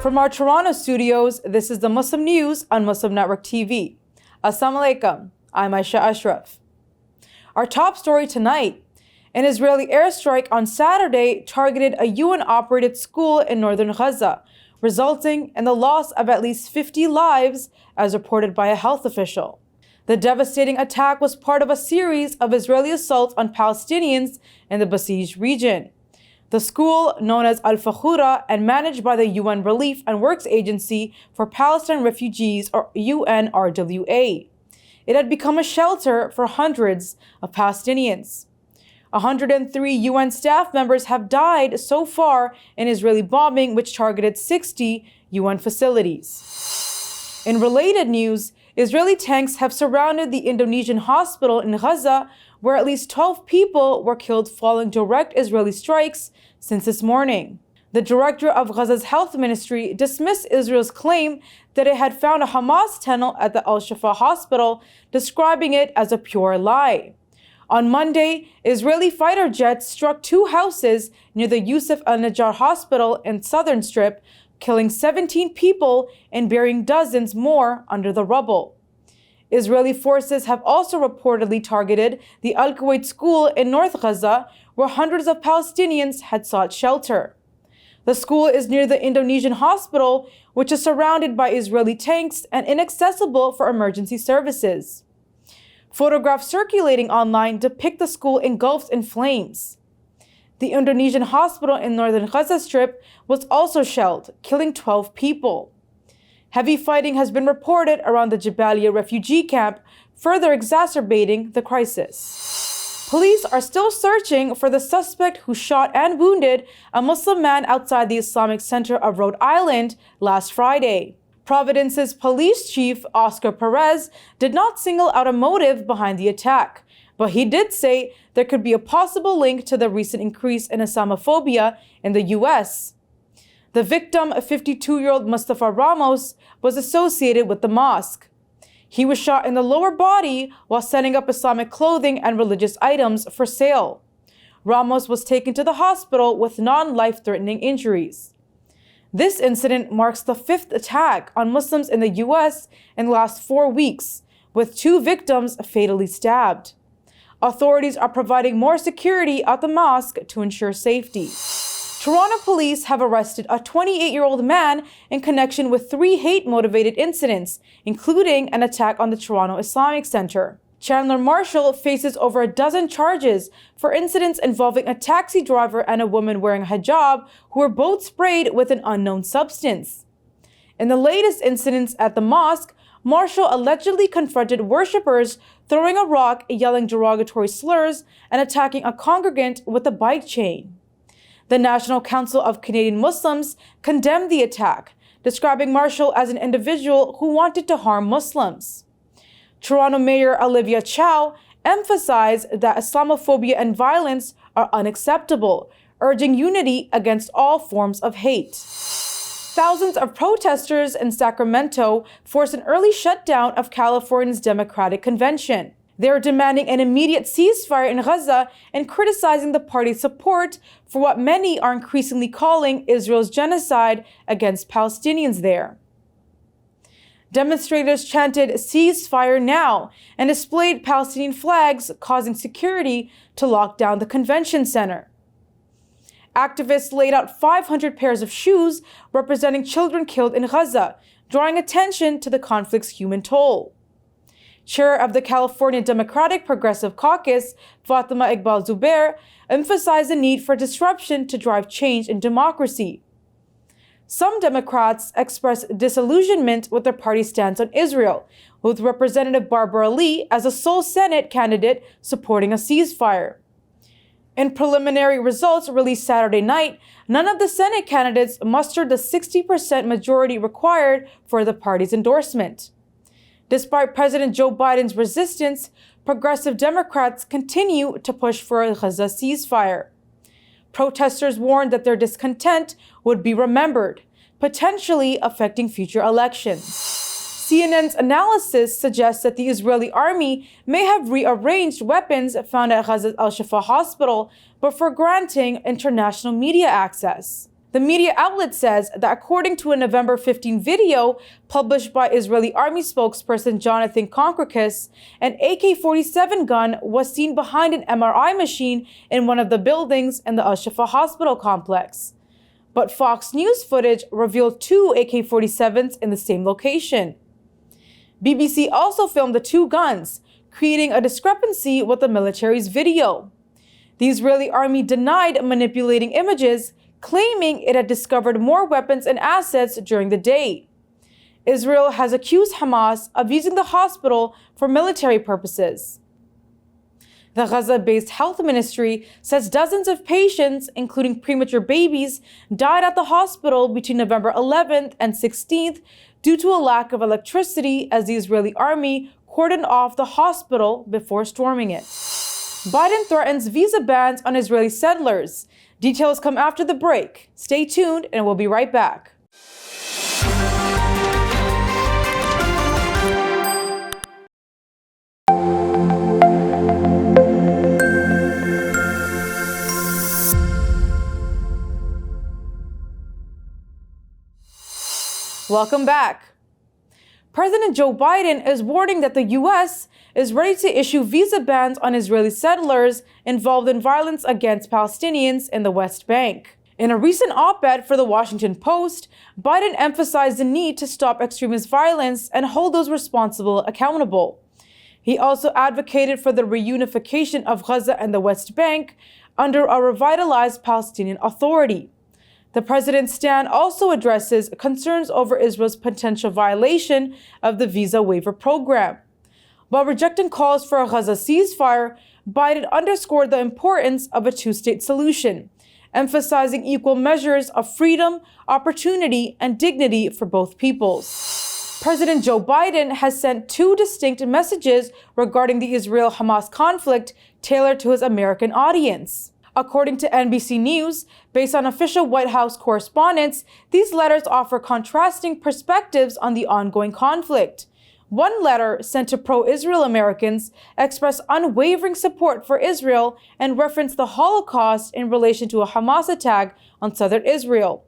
From our Toronto studios, this is the Muslim News on Muslim Network TV. Assalamu alaikum, I'm Aishah Ashraf. Our top story tonight: an Israeli airstrike on Saturday targeted a UN-operated school in northern Gaza, resulting in the loss of at least 50 lives, as reported by a health official. The devastating attack was part of a series of Israeli assaults on Palestinians in the besieged region. The school, known as Al-Fakhura and managed by the UN Relief and Works Agency for Palestine Refugees, or UNRWA. It had become a shelter for hundreds of Palestinians. 103 UN staff members have died so far in Israeli bombing, which targeted 60 UN facilities. In related news, Israeli tanks have surrounded the Indonesian hospital in Gaza, where at least 12 people were killed following direct Israeli strikes since this morning. The director of Gaza's health ministry dismissed Israel's claim that it had found a Hamas tunnel at the Al-Shifa hospital, describing it as a pure lie. On Monday, Israeli fighter jets struck two houses near the Yusuf al-Najjar hospital in Southern Strip, killing 17 people and burying dozens more under the rubble. Israeli forces have also reportedly targeted the Al-Kuwait school in North Gaza, where hundreds of Palestinians had sought shelter. The school is near the Indonesian hospital, which is surrounded by Israeli tanks and inaccessible for emergency services. Photographs circulating online depict the school engulfed in flames. The Indonesian hospital in northern Gaza Strip was also shelled, killing 12 people. Heavy fighting has been reported around the Jabalia refugee camp, further exacerbating the crisis. Police are still searching for the suspect who shot and wounded a Muslim man outside the Islamic Center of Rhode Island last Friday. Providence's police chief, Oscar Perez, did not single out a motive behind the attack, but he did say there could be a possible link to the recent increase in Islamophobia in the U.S. The victim, a 52-year-old Mustafa Ramos, was associated with the mosque. He was shot in the lower body while setting up Islamic clothing and religious items for sale. Ramos was taken to the hospital with non-life-threatening injuries. This incident marks the fifth attack on Muslims in the U.S. in the last 4 weeks, with 2 victims fatally stabbed. Authorities are providing more security at the mosque to ensure safety. Toronto police have arrested a 28-year-old man in connection with 3 hate-motivated incidents, including an attack on the Toronto Islamic Center. Chandler Marshall faces over a dozen charges for incidents involving a taxi driver and a woman wearing a hijab who were both sprayed with an unknown substance. In the latest incidents at the mosque, Marshall allegedly confronted worshippers, throwing a rock, yelling derogatory slurs, and attacking a congregant with a bike chain. The National Council of Canadian Muslims condemned the attack, describing Marshall as an individual who wanted to harm Muslims. Toronto Mayor Olivia Chow emphasized that Islamophobia and violence are unacceptable, urging unity against all forms of hate. Thousands of protesters in Sacramento forced an early shutdown of California's Democratic Convention. They are demanding an immediate ceasefire in Gaza and criticizing the party's support for what many are increasingly calling Israel's genocide against Palestinians there. Demonstrators chanted "Ceasefire now" and displayed Palestinian flags, causing security to lock down the convention center. Activists laid out 500 pairs of shoes representing children killed in Gaza, drawing attention to the conflict's human toll. Chair of the California Democratic Progressive Caucus, Fatima Iqbal Zubair, emphasized the need for disruption to drive change in democracy. Some Democrats expressed disillusionment with their party's stance on Israel, with Representative Barbara Lee as a sole Senate candidate supporting a ceasefire. In preliminary results released Saturday night, none of the Senate candidates mustered the 60% majority required for the party's endorsement. Despite President Joe Biden's resistance, progressive Democrats continue to push for a Gaza ceasefire. Protesters warned that their discontent would be remembered, potentially affecting future elections. CNN's analysis suggests that the Israeli army may have rearranged weapons found at Gaza's Al-Shifa hospital, but for granting international media access. The media outlet says that according to a November 15 video published by Israeli Army spokesperson Jonathan Concricus, an AK-47 gun was seen behind an MRI machine in one of the buildings in the Ashraf hospital complex. But Fox News footage revealed two AK-47s in the same location. BBC also filmed the two guns, creating a discrepancy with the military's video. The Israeli army denied manipulating images, claiming it had discovered more weapons and assets during the day. Israel has accused Hamas of using the hospital for military purposes. The Gaza-based health ministry says dozens of patients, including premature babies, died at the hospital between November 11th and 16th due to a lack of electricity as the Israeli army cordoned off the hospital before storming it. Biden threatens visa bans on Israeli settlers. Details come after the break. Stay tuned and we'll be right back. Welcome back. President Joe Biden is warning that the U.S. is ready to issue visa bans on Israeli settlers involved in violence against Palestinians in the West Bank. In a recent op-ed for the Washington Post, Biden emphasized the need to stop extremist violence and hold those responsible accountable. He also advocated for the reunification of Gaza and the West Bank under a revitalized Palestinian Authority. The president's stand also addresses concerns over Israel's potential violation of the visa waiver program. While rejecting calls for a Gaza ceasefire, Biden underscored the importance of a two-state solution, emphasizing equal measures of freedom, opportunity, and dignity for both peoples. President Joe Biden has sent two distinct messages regarding the Israel-Hamas conflict tailored to his American audience. According to NBC News, based on official White House correspondence, these letters offer contrasting perspectives on the ongoing conflict. One letter, sent to pro-Israel Americans, expressed unwavering support for Israel and referenced the Holocaust in relation to a Hamas attack on southern Israel.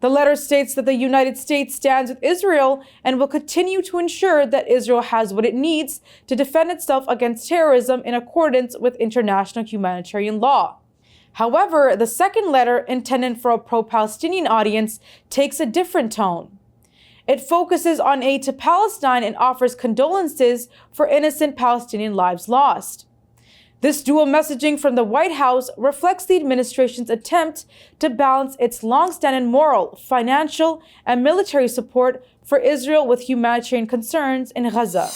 The letter states that the United States stands with Israel and will continue to ensure that Israel has what it needs to defend itself against terrorism in accordance with international humanitarian law. However, the second letter, intended for a pro-Palestinian audience, takes a different tone. It focuses on aid to Palestine and offers condolences for innocent Palestinian lives lost. This dual messaging from the White House reflects the administration's attempt to balance its long-standing moral, financial, and military support for Israel with humanitarian concerns in Gaza.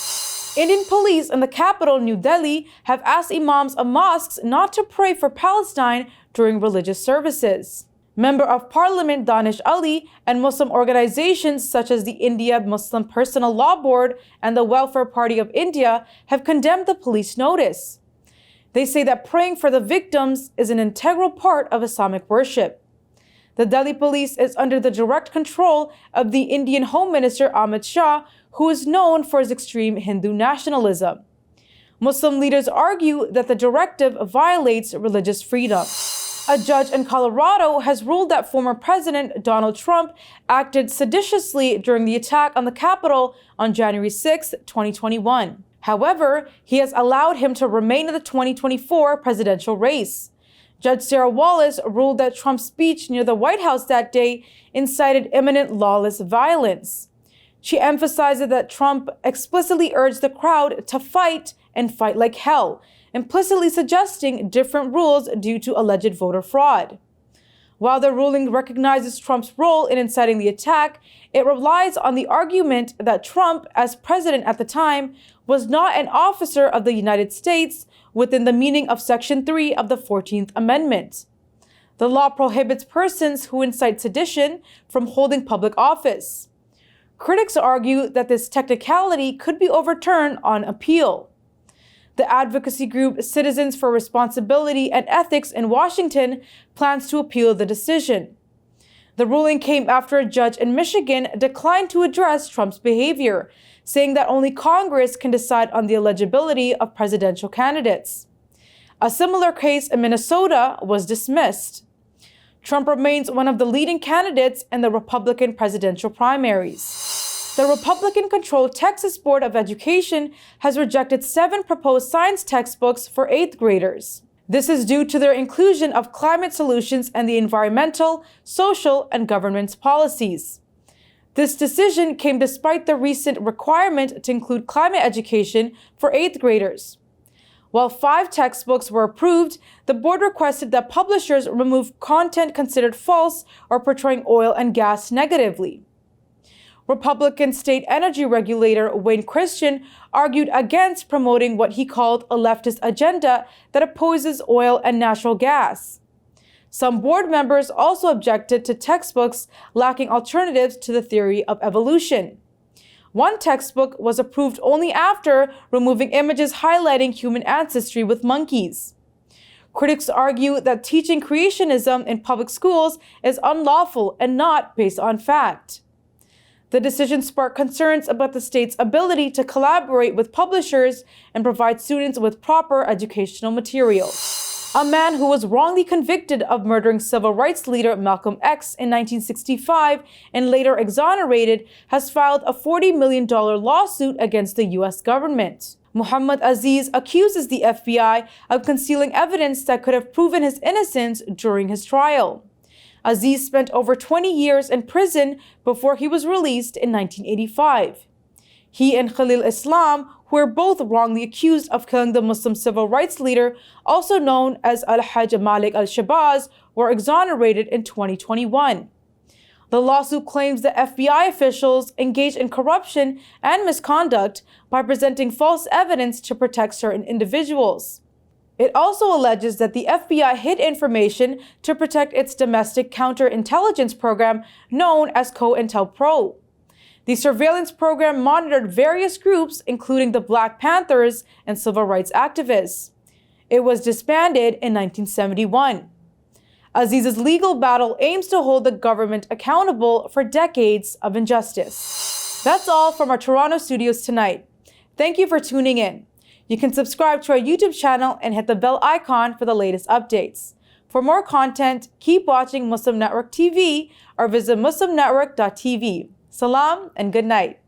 Indian police in the capital, New Delhi, have asked Imams of mosques not to pray for Palestine during religious services. Member of Parliament Danish Ali and Muslim organizations such as the India Muslim Personal Law Board and the Welfare Party of India have condemned the police notice. They say that praying for the victims is an integral part of Islamic worship. The Delhi police is under the direct control of the Indian Home Minister Amit Shah, who is known for his extreme Hindu nationalism. Muslim leaders argue that the directive violates religious freedom. A judge in Colorado has ruled that former President Donald Trump acted seditiously during the attack on the Capitol on January 6, 2021. However, he has allowed him to remain in the 2024 presidential race. Judge Sarah Wallace ruled that Trump's speech near the White House that day incited imminent lawless violence. She emphasized that Trump explicitly urged the crowd to fight and fight like hell, implicitly suggesting different rules due to alleged voter fraud. While the ruling recognizes Trump's role in inciting the attack, it relies on the argument that Trump, as president at the time, was not an officer of the United States within the meaning of Section 3 of the 14th Amendment. The law prohibits persons who incite sedition from holding public office. Critics argue that this technicality could be overturned on appeal. The advocacy group Citizens for Responsibility and Ethics in Washington plans to appeal the decision. The ruling came after a judge in Michigan declined to address Trump's behavior, saying that only Congress can decide on the eligibility of presidential candidates. A similar case in Minnesota was dismissed. Trump remains one of the leading candidates in the Republican presidential primaries. The Republican-controlled Texas Board of Education has rejected 7 proposed science textbooks for 8th graders. This is due to their inclusion of climate solutions and the environmental, social, and governance policies. This decision came despite the recent requirement to include climate education for 8th graders. While 5 textbooks were approved, the board requested that publishers remove content considered false or portraying oil and gas negatively. Republican state energy regulator Wayne Christian argued against promoting what he called a leftist agenda that opposes oil and natural gas. Some board members also objected to textbooks lacking alternatives to the theory of evolution. One textbook was approved only after removing images highlighting human ancestry with monkeys. Critics argue that teaching creationism in public schools is unlawful and not based on fact. The decision sparked concerns about the state's ability to collaborate with publishers and provide students with proper educational materials. A man who was wrongly convicted of murdering civil rights leader Malcolm X in 1965 and later exonerated has filed a $40 million lawsuit against the U.S. government. Muhammad Aziz accuses the FBI of concealing evidence that could have proven his innocence during his trial. Aziz spent over 20 years in prison before he was released in 1985. He and Khalil Islam, who were both wrongly accused of killing the Muslim civil rights leader, also known as Al-Hajj Malik al-Shabazz, were exonerated in 2021. The lawsuit claims that FBI officials engaged in corruption and misconduct by presenting false evidence to protect certain individuals. It also alleges that the FBI hid information to protect its domestic counterintelligence program known as COINTELPRO. The surveillance program monitored various groups, including the Black Panthers and civil rights activists. It was disbanded in 1971. Aziz's legal battle aims to hold the government accountable for decades of injustice. That's all from our Toronto studios tonight. Thank you for tuning in. You can subscribe to our YouTube channel and hit the bell icon for the latest updates. For more content, keep watching Muslim Network TV or visit muslimnetwork.tv. Salam and good night.